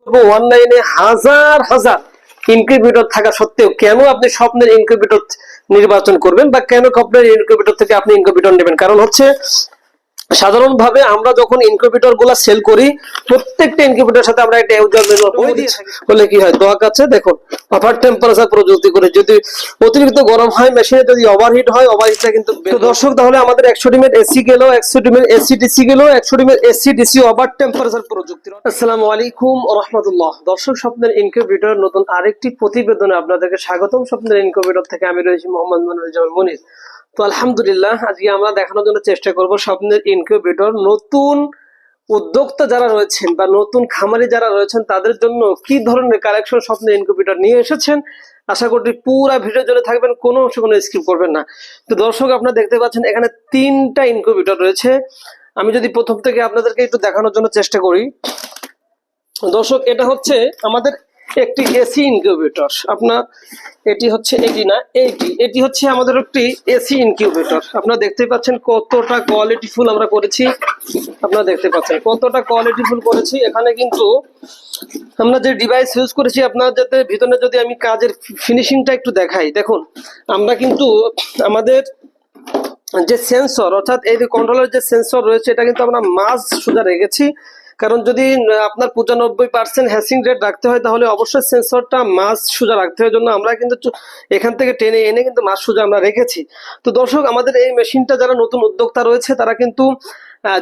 অনলাইনে হাজার হাজার ইনকিউবেটর থাকা সত্ত্বেও কেন আপনি স্বপ্নের ইনকিউবেটর নির্বাচন করবেন বা কেন স্বপ্নের ইনকিউবেটর থেকে আপনি ইনকিউবেটর নেবেন? কারণ হচ্ছে সাধারণভাবে আমরা যখন ইনকিউবেটর গুলা সেল করি প্রত্যেকটা ইনকিউবেটরের সাথে আমরা একটা ইউজার ম্যানুয়াল বই দিয়ে থাকি। বলে কি হয়, দোয়া কাছে দেখুন অফার টেম্পারেচার প্রযুক্তি করে যদি অতিরিক্ত গরম হয় মেশিনে যদি ওভারহিট হয় ওভারহিটটা কিন্তু দর্শক তাহলে আমাদের 100 ডিমের এসি গেল, 100 ডিমের এসি ডিসি গেল, 100 ডিমের এসি ডিসি ওভার টেম্পারেচার প্রযুক্তি। আসসালামু আলাইকুম ওয়া রাহমাতুল্লাহ। দর্শক স্বপ্নের ইনকিউবেটর নতুন আরেকটি প্রতিবেদনে আপনাদেরকে স্বাগতম। স্বপ্নের ইনকিউবেটর থেকে আমি রয়েছি মোহাম্মদ মনিরুজ্জামান মনির। তো আলহামদুলিল্লাহ আজকে আমরা দেখানোর জন্য চেষ্টা করব স্বপ্নের ইনকিউবেটর নতুন উদ্যোক্তা যারা রয়েছেন বা নতুন খামারি যারা রয়েছেন তাদের জন্য কি ধরনের কালেকশন স্বপ্নের ইনকিউবেটর নিয়ে এসেছেন। আশা করি পুরো ভিডিও জুড়ে থাকবেন, কোনো অংশ কোনো স্কিপ করবেন না। তো দর্শক আপনারা দেখতে পাচ্ছেন এখানে 3টা ইনকিউবেটর রয়েছে। আমি যদি প্রথম থেকে আপনাদেরকে একটু দেখানোর জন্য চেষ্টা করি। দর্শক এটা হচ্ছে আমাদের একটি এসি ইনকিউবেটর। আপনার এটি হচ্ছে এটি হচ্ছে আমাদের একটি এসি ইনকিউবেটর। আপনারা দেখতে পাচ্ছেন কতটা কোয়ালিটিফুল আমরা করেছি। আপনারা দেখতে পাচ্ছেন কতটা কোয়ালিটিফুল করেছি। এখানে কিন্তু আমরা যে ডিভাইস ইউজ করেছি আপনার যাতে ভিতরে যদি আমি কাজের ফিনিশিংটা একটু দেখাই, দেখুন আমরা কিন্তু আমাদের যে সেন্সর অর্থাৎ এই যে কন্ট্রোলার যে সেন্সর রয়েছে এটা কিন্তু আমরা মাঝ সোজা রেখেছি। কারণ যদি আপনার 95% হ্যাসিং রেট রাখতে হয় তাহলে অবশ্যই সেন্সরটা মাঝ সোজা রাখতে হয়। জন্য আমরা কিন্তু এখান থেকে টেনে এনে কিন্তু মাঝ সোজা আমরা রেখেছি। তো দর্শক আমাদের এই মেশিনটা যারা নতুন উদ্যোক্তা রয়েছে তারা কিন্তু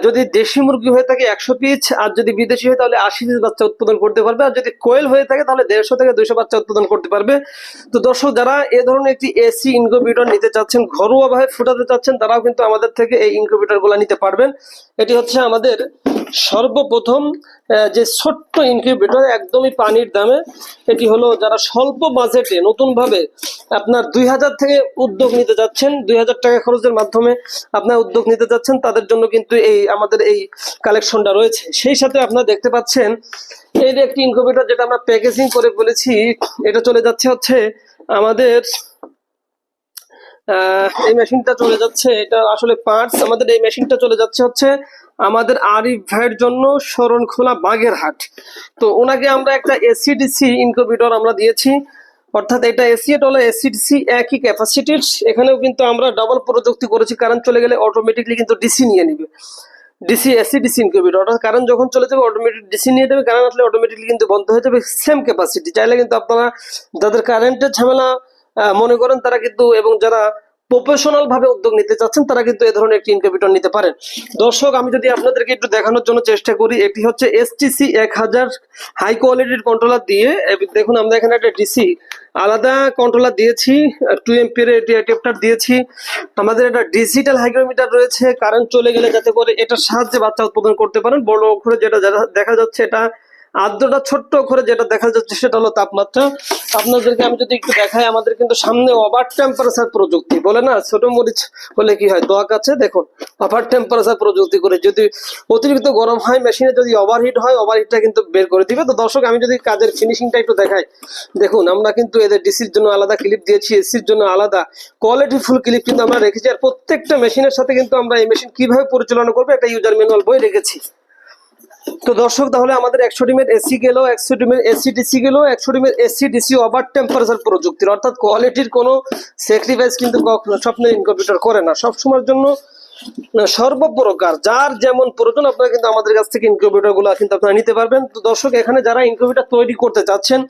যদি দেশি মুরগি হয়ে থাকে 100 পিস আর যদি বিদেশি হয় তাহলে 80 পিস বাচ্চা উৎপাদন করতে পারবে, আর যদি কোয়েল হয়ে থাকে তাহলে 150 থেকে 200 বাচ্চা উৎপাদন করতে পারবে। তো দর্শক যারা এ ধরনের একটি এসি ইনকিউবেটর নিতে চাচ্ছেন, ঘরোয়া ভাবে ফুটাতে চাচ্ছেন, তারাও কিন্তু আমাদের থেকে এই ইনকিউবেটর গুলা নিতে পারবেন। এটি হচ্ছে আমাদের সর্বপ্রথম যে ছোট্ট ইনকিউবেটর একদমই পানির দামে। এটি হলো যারা স্বল্প বাজেটে নতুন ভাবে আপনার 2000 থেকে উদ্যোগ নিতে যাচ্ছেন, 2000 টাকা খরচের মাধ্যমে আপনার উদ্যোগ নিতে যাচ্ছেন তাদের জন্য কিন্তু এই আমাদের এই কালেকশনটা রয়েছে। সেই সাথে আপনারা দেখতে পাচ্ছেন এই যে একটি ইনকিউবেটর যেটা আমরা প্যাকেজিং করে বলেছি, এটা চলে যাচ্ছে হচ্ছে আমাদের এই মেশিনটা চলে যাচ্ছে, এটা আসলে পার্টস আমাদের এই মেশিনটা চলে যাচ্ছে হচ্ছে আমাদের আরিফ ভাইয়ের জন্য শরণখোলা বাগেরহাট। তো ওনাকে আমরা একটা এসিডিসি ইনকিউবেটর আমরা দিয়েছি, অর্থাৎ এটা এসিএট হলো এসিডিসি একই ক্যাপাসিটির। এখানেও কিন্তু আমরা ডাবল প্রযুক্তি করেছি, কারণ চলে গেলে অটোমেটিকলি কিন্তু ডিসি নিয়ে নিবে, ডিসি এসিডিসি ইনকিউবেটর। অর্থাৎ কারণ যখন চলে যাবে অটোমেটিক ডিসি নিয়ে যাবে, কারণ আসলে অটোমেটিকলি কিন্তু বন্ধ হয়ে যাবে। সেম ক্যাপাসিটি চাইলে কিন্তু আপনারা যাদের কারেন্টের ঝামেলা মনে করেন তারা কিন্তু, এবং যারা প্রফেশনাল ভাবে উদ্যোগ নিতে চাচ্ছেন তারা কিন্তু এই ধরনের একটি ইনকিউবেটর নিতে পারেন। দর্শক আমি যদি আপনাদেরকে একটু দেখানোর জন্য চেষ্টা করি, এটি হচ্ছে এসটিসি 1000 হাই কোয়ালিটির কন্ট্রোলার দিয়ে। দেখুন আমরা এখানে একটা ডিসি আলাদা কন্ট্রোলার দিয়েছি, 2 এমপিয়ার অ্যাডাপ্টার দিয়েছি। আমাদের একটা ডিজিটাল হাইগ্রোমিটার রয়েছে, কারেন্ট চলে গেলে যাতে করে এটার সাহায্যে বাচ্চা উৎপাদন করতে পারেন। বড় অক্ষরে যেটা দেখা যাচ্ছে এটা আদ্রটা, ছোট্ট অক্ষরে যেটা দেখা যাচ্ছে সেটা হলো তাপমাত্রা। আপনাদেরকে আমি যদি একটু দেখাই, আমাদের কিন্তু সামনে ওভার টেম্পারেচার প্রযুক্তি বলে না, ছোট মরিচ হলে কি হয় দোয়া কাছে দেখুন ওভার টেম্পারেচার প্রযুক্তি করে যদি অতিরিক্ত গরম হয় মেশিনে যদি ওভারহিট হয় ওভারহিটটা কিন্তু বের করে দিবে। তো দর্শক আমি যদি কাজের ফিনিশিংটা একটু দেখাই, দেখুন আমরা কিন্তু এদের ডিসির জন্য আলাদা ক্লিপ দিয়েছি, এসির জন্য আলাদা কোয়ালিটিফুল ক্লিপ কিন্তু আমরা রেখেছি। আর প্রত্যেকটা মেশিনের সাথে কিন্তু আমরা এই মেশিন কিভাবে পরিচালনা করবো একটা ইউজার ম্যানুয়াল বই রেখেছি। তো দর্শক তাহলে আমাদের 100 ডিমের এসি গেল, 100 ডিমের এসি ডিসি গেল, 100 ডিমের এসি ডিসি ওভার টেম্পারেচার প্রযুক্তির, অর্থাৎ কোয়ালিটির কোনো স্যাক্রিফাইস কিন্তু স্বপ্নের ইনকিউবেটর করে না। সবসময়ের জন্য সর্বপ্রকার যার যেমন প্রয়োজন আপনারা কিন্তু আমাদের কাছ থেকে ইনকিউবেটর গুলো কিন্তু আপনারা নিতে পারবেন। তো দর্শক এখানে যারা ইনকিউবেটর তৈরি করতে চাচ্ছেন,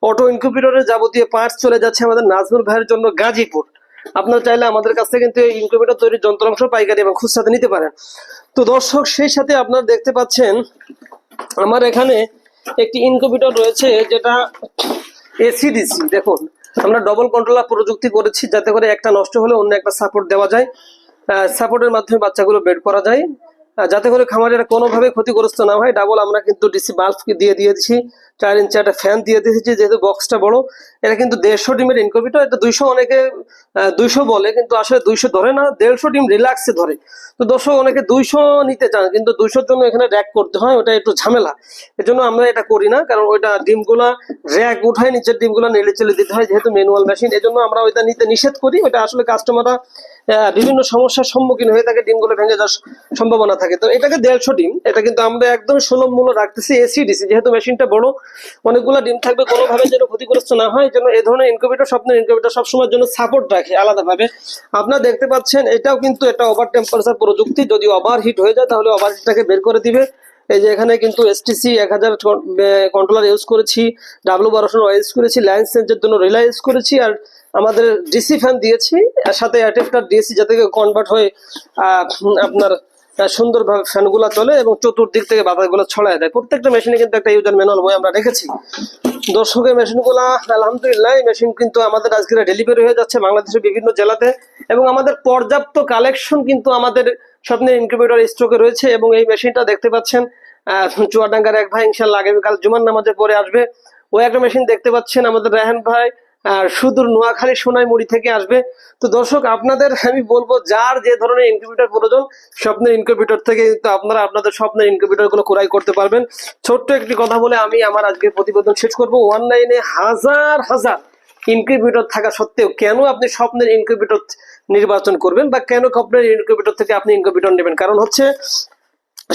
অটো ইনকিউবেটরের যাবতীয় পার্টস চলে যাচ্ছে আমাদের নাজমুল ভাইয়ের জন্য গাজীপুর। আপনারা চাইলে আমাদের কাছ থেকে কিন্তু এই ইনকিউবেটর তৈরির যন্ত্রাংশ পাইকারি এবং খুচরাতে নিতে পারেন। তো দর্শক সেই সাথে আপনারা দেখতে পাচ্ছেন আমার এখানে একটি ইনকিউবেটর রয়েছে যেটা এসিডিসি। দেখুন আমরা ডবল কন্ট্রোলার প্রযুক্তি করেছি যাতে করে একটা নষ্ট হলে অন্য একটা সাপোর্ট দেওয়া যায়, সাপোর্টের মাধ্যমে বাচ্চাগুলো বেড করা যায়, যাতে করে খামারেরা কোনোভাবে ক্ষতিগ্রস্ত না হয়। ডাবল আমরা কিন্তু ডিসি বাল্ব দিয়ে দিয়েছি, 4 ইঞ্চি একটা ফ্যান দিয়ে দিয়েছি, যেহেতু বক্সটা বড়। এটা কিন্তু 150 ডিমের ইনকিউবেটর। এটা 200 অনেকে 200 বলে, কিন্তু আসলে 200 ধরে না, 150 ডিম রিল্যাক্সে ধরে। তো দর্শক অনেকে 200 নিতে চান, কিন্তু 200-র জন্য এখানে র্যাক করতে হয়, ওটা একটু ঝামেলা। এজন্য আমরা এটা করি না, কারণ ওইটা ডিমগুলা র্যাক উঠায় নিচের ডিমগুলা নেড়ে চলে দিতে হয়, যেহেতু ম্যানুয়াল মেশিন। এজন্য আমরা ওইটা নিতে নিষেধ করি। ওইটা আসলে কাস্টমাররা বিভিন্ন সমস্যার সম্মুখীন হয়ে থাকে, ডিমগুলো ভেঙে যাওয়ার সম্ভাবনা থাকে। তো এটাকে 150 ডিম, এটা কিন্তু আমরা একদম সুলভ মূল্য রাখতেছি এসিডিসি, যেহেতু মেশিনটা বড়, অনেকগুলো ডিম থাকবে, কোনোভাবে যেন ক্ষতিগ্রস্ত না হয়, যেন এই ধরনের ইনকিউবেটর, স্বপ্নের ইনকিউবেটর সবসময়ের জন্য সাপোর্ট রাখে আলাদাভাবে। আপনারা দেখতে পাচ্ছেন এটাও কিন্তু এটা ওভার টেম্পারেচার প্রযুক্তি, যদি ওভার হিট হয়ে যায় তাহলে ওভার হিটটাকে বের করে দিবে। এই যে এখানে কিন্তু STC 1000 কন্ট্রোলার ইউজ করেছি, W1200 ইউজ করেছি, লাইন চেঞ্জের জন্য রিলে ইউজ করেছি, আর আমাদের ডিসি ফ্যান দিয়েছি, আর সাথে অ্যাডাপ্টার দিয়েছি যাতে কনভার্ট হয়ে আপনার সুন্দরভাবে ফ্যানগুলো চলে এবং চতুর্দিক থেকে বাতাসগুলো ছড়ায় দেয়। প্রত্যেকটা মেশিনে কিন্তু একটা ইউজার ম্যানুয়াল বই আমরা রেখেছি। দর্শকের মেশিনগুলো আলহামদুলিল্লাহ, এই মেশিন কিন্তু আমাদের আজকে ডেলিভারি হয়ে যাচ্ছে বাংলাদেশের বিভিন্ন জেলাতে, এবং আমাদের পর্যাপ্ত কালেকশন কিন্তু আমাদের স্বপ্নের ইনকিউবেটর স্টকে রয়েছে। এবং এই মেশিনটা দেখতে পাচ্ছেন চুয়াডাঙ্গার এক ভাই ইনশাল্লাহ আগামীকাল জুমার নামাজে পরে আসবে, ও একটা মেশিন দেখতে পাচ্ছেন আমাদের রায়হান ভাই সুদূর নোয়াখালী সোনাইমুড়ি থেকে আসবে। তো দর্শক, আপনাদের আমি বলবো যার যে ধরনের ইনকিউবেটর প্রয়োজন, স্বপ্নের ইনকিউবেটর থেকে কিন্তু আপনারা আপনাদের স্বপ্নের ইনকিউবেটর গুলো ক্রয় করতে পারবেন। ছোট্ট একটি কথা বলে আমি আমার আজকের প্রতিবেদন শেষ করবো। অনলাইনে হাজার হাজার ইনকিউবেটর থাকা সত্ত্বেও কেন আপনি স্বপ্নের ইনকিউবেটর নির্বাচন করবেন, বা কেন স্বপ্নের ইনকিউবেটর থেকে আপনি ইনকিউবেটর নেবেন? কারণ হচ্ছে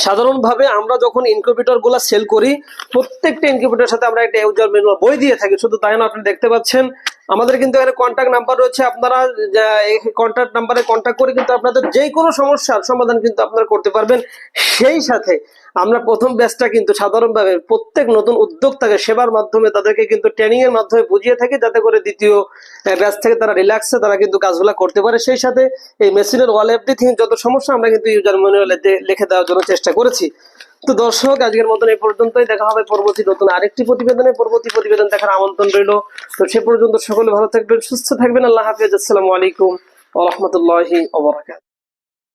সাধারণভাবে আমরা যখন ইনকিউবেটর গুলা সেল করি, প্রত্যেকটা ইনকিউবেটরের সাথে আমরা একটা ইউজার ম্যানুয়াল বই দিয়ে থাকি। শুধু তাই না, আপনি দেখতে পাচ্ছেন আমাদের কিন্তু এখানে কন্ট্যাক্ট নাম্বার রয়েছে, আপনারা এই কন্ট্যাক্ট নাম্বারে কন্ট্যাক্ট করে কিন্তু আপনাদের যে কোনো সমস্যার সমাধান কিন্তু আপনারা করতে পারবেন। সেই সাথে আমরা প্রথম ব্যাচটা কিন্তু সাধারণভাবে প্রত্যেক নতুন উদ্যোক্তাকে সেবার মাধ্যমে তাদেরকে কিন্তু ট্রেনিং এর মাধ্যমে বুঝিয়ে থাকি, যাতে করে দ্বিতীয় ব্যাচ থেকে তারা রিল্যাক্সে তারা কিন্তু কাজগুলো করতে পারে। সেই সাথে এই মেশিনের অল এভরিথিং যত সমস্যা আমরা কিন্তু ইউজার ম্যানুয়ালে লিখে দেওয়ার জন্য চেষ্টা করেছি। তো দর্শক, আজকের মতন এই পর্যন্তই, দেখা হবে পরবর্তী নতুন আরেকটি প্রতিবেদনে। পরবর্তী প্রতিবেদন দেখার আমন্ত্রণ রইল। তো সে পর্যন্ত সকলে ভালো থাকবেন, সুস্থ থাকবেন। আল্লাহ হাফেজ। আসসালামু আলাইকুম ওয়া রাহমাতুল্লাহি ওয়া বারাকাতুহু।